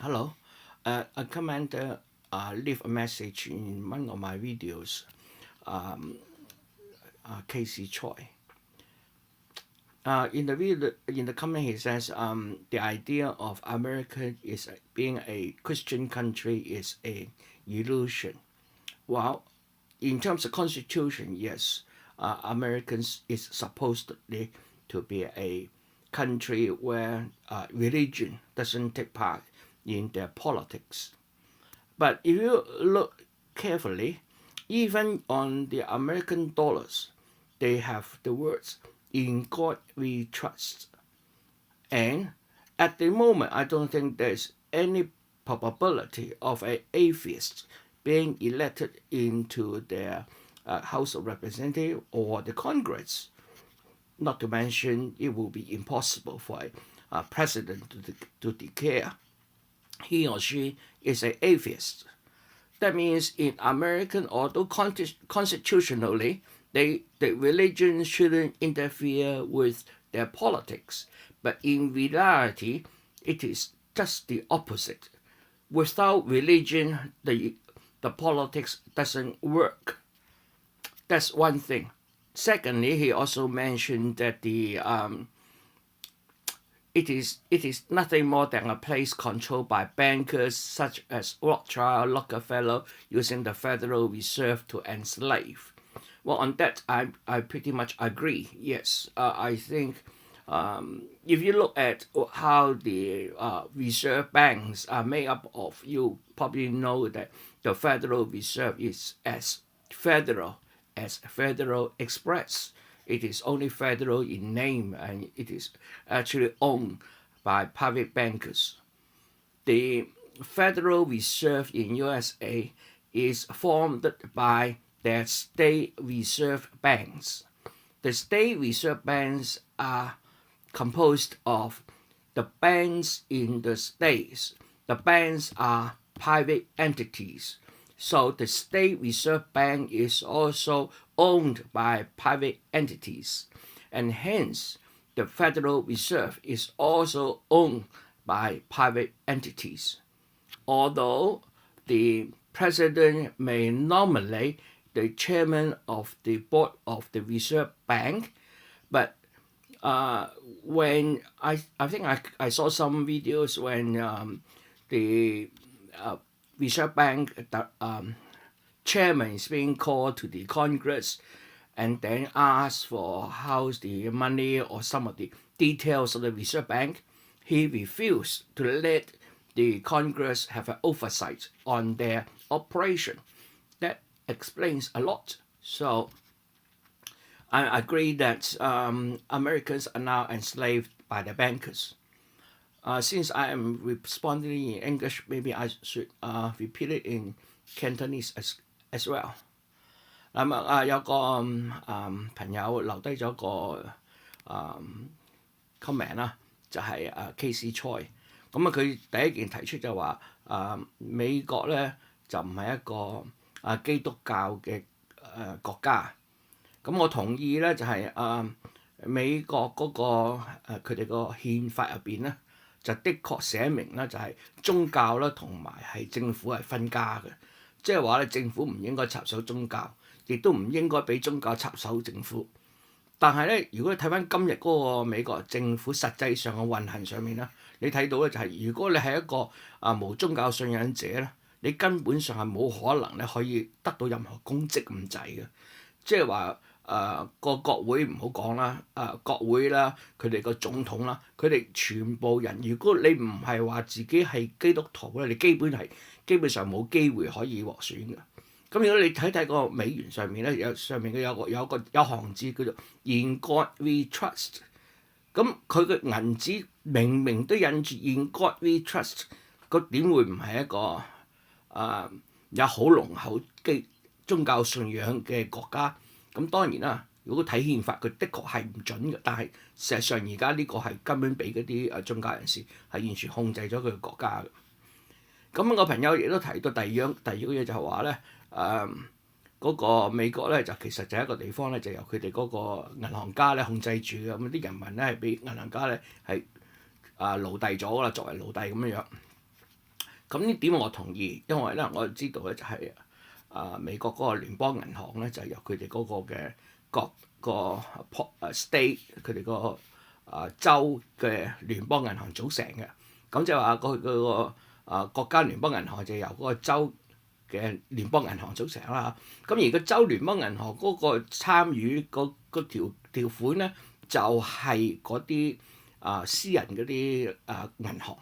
Hello. A commenter leave a message in one of my videos, um, Casey Choi. In the comment, he says the idea of America is being a Christian country is a illusion. Well, in terms of constitution, yes, Americans is supposedly to be a country where religion doesn't take part in their politics. But if you look carefully, even on the American dollars, they have the words "In God We Trust." And at the moment, I don't think there's any probability of an atheist being elected into their House of Representatives or the Congress. Not to mention, it will be impossible for a president to declare he or she is an atheist. That means in American, although constitutionally, the religion shouldn't interfere with their politics, but in reality, it is just the opposite. Without religion, the politics doesn't work. That's one thing. Secondly, he also mentioned that it is nothing more than a place controlled by bankers such as Rothschild, Rockefeller, using the Federal Reserve to enslave. Well, on that, I pretty much agree. Yes, I think if you look at how the reserve banks are made up of, you probably know that the Federal Reserve is as federal as Federal Express. It is only federal in name and it is actually owned by private bankers. The Federal Reserve in USA is formed by their state reserve banks. The state reserve banks are composed of the banks in the states. The banks are private entities. So the State Reserve Bank is also owned by private entities, and hence the Federal Reserve is also owned by private entities. Although the president may nominate the chairman of the board of the Reserve Bank, but when I think I saw some videos when the Reserve Bank chairman is being called to the Congress and then asked for how's the money or some of the details of the Reserve Bank, he refused to let the Congress have an oversight on their operation. That explains a lot. So I agree that Americans are now enslaved by the bankers. Since I am responding in English, maybe I should repeat it in Cantonese as well. 有個朋友留低咗個comment 啦，就係Casey Choi。佢第一件提出就話美國咧就唔係一個基督教嘅國家。我同意咧就係美國嗰佢哋個憲法入邊咧。就的確寫明咧，就係宗教啦同埋係政府係分家嘅，即係話咧政府唔應該插手宗教，亦都唔應該俾宗教插手政府。但係咧，如果你睇翻今日嗰個美國政府實際上嘅運行上面咧，你睇到咧就係如果你係一個無宗教信仰者咧，你根本上係冇可能咧可以得到任何公職咁滯嘅，即係話。個國會唔好講啦，國會啦，佢哋個總統啦，佢哋全部人，如果你唔係話自己係基督徒咧，你基本上冇機會可以獲選嘅。咁如果你睇個美元上面咧，上面有行字叫做 In God We Trust， 咁佢嘅銀紙明明都印住 In God We Trust， 個點會唔係一個有好濃厚宗教信仰嘅國家？咁當然啦，如果睇憲法，佢的確係唔準嘅，但係事實上而家呢個係根本俾嗰啲宗教人士係完全控制咗佢嘅國家嘅。個朋友亦都提到第二個嘢就係話咧，嗰個美國咧就其實就係一個地方咧，就由佢哋嗰個銀行家咧控制住嘅，咁啲人民咧係俾銀行家咧係奴隸咗啦，作為奴隸咁樣。咁呢點我同意，因為咧我知道咧就係美國嗰個聯邦銀行咧就係由佢哋嗰個嘅各個state 佢哋個州嘅聯邦銀行組成嘅。咁即係話佢個國家聯邦銀行就由嗰個州嘅聯邦銀行組成啦。咁而個州聯邦銀行嗰個參與嗰條款咧，就係嗰啲私人嗰啲銀行。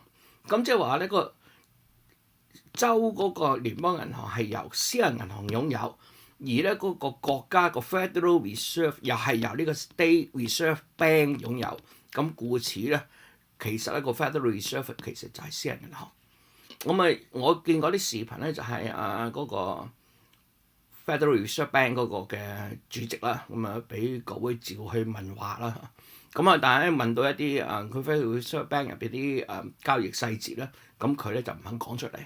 咁即係話呢個州嗰個聯邦銀行係由私人銀行擁有，而咧嗰個國家個 Federal Reserve 又係由呢個 State Reserve Bank 擁有。咁故此咧，其實一個 Federal Reserve 其實就係私人銀行。我見過啲視頻咧，就係嗰個 Federal Reserve Bank 嗰個嘅主席啦，俾國會召去問話啦。但係咧問到一啲佢 Federal Reserve Bank 入邊啲交易細節咧，咁佢咧就唔肯講出嚟。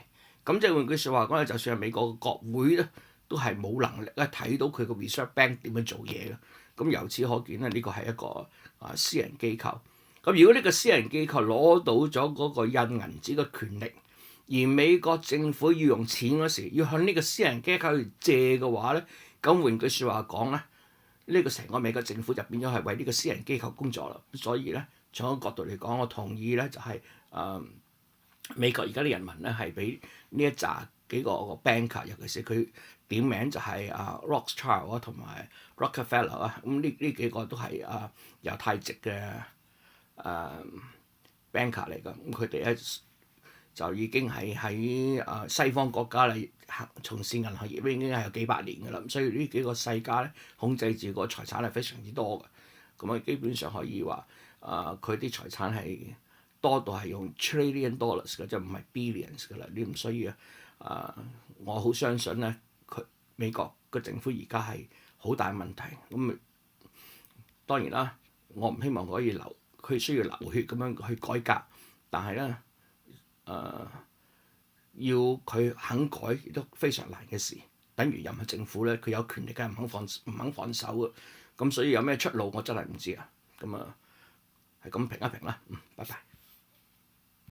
咁即係換句説話講咧，就算係美國嘅國會咧，都係冇能力咧睇到佢個 Reserve Bank 點樣做嘢嘅。咁由此可見咧，呢個係一個私人機構。咁如果呢個私人機構攞到咗嗰個印銀紙嘅權力，而美國政府要用錢嗰時，要向呢個私人機構去借嘅話咧，咁換句説話講咧，呢個成個美國政府就變咗係為呢個私人機構工作啦。所以咧，從一個角度嚟講，我同意咧就係美國而家啲人民咧係俾呢一紮幾個 banker， 尤其是佢點名就係Rothschild 同埋 Rockefeller 啊，咁呢幾個都係猶太籍嘅banker 嚟㗎。咁佢哋咧就已經係喺西方國家嚟從事銀行業已經係有幾百年㗎啦。所以呢幾個世家咧控制住個財產係非常之多嘅。咁基本上可以話佢啲財產係多到係用 trillion dollars 嘅，即係唔係 billions 㗎啦。你唔需要我好相信咧，美國個政府而家係好大問題。咁當然啦，我唔希望可以佢需要流血咁樣去改革，但係咧要佢肯改亦都非常難嘅事。等於任何政府咧，佢有權力梗係唔肯放手嘅。咁所以有咩出路我真係唔知啊。咁係咁評一評啦。拜拜。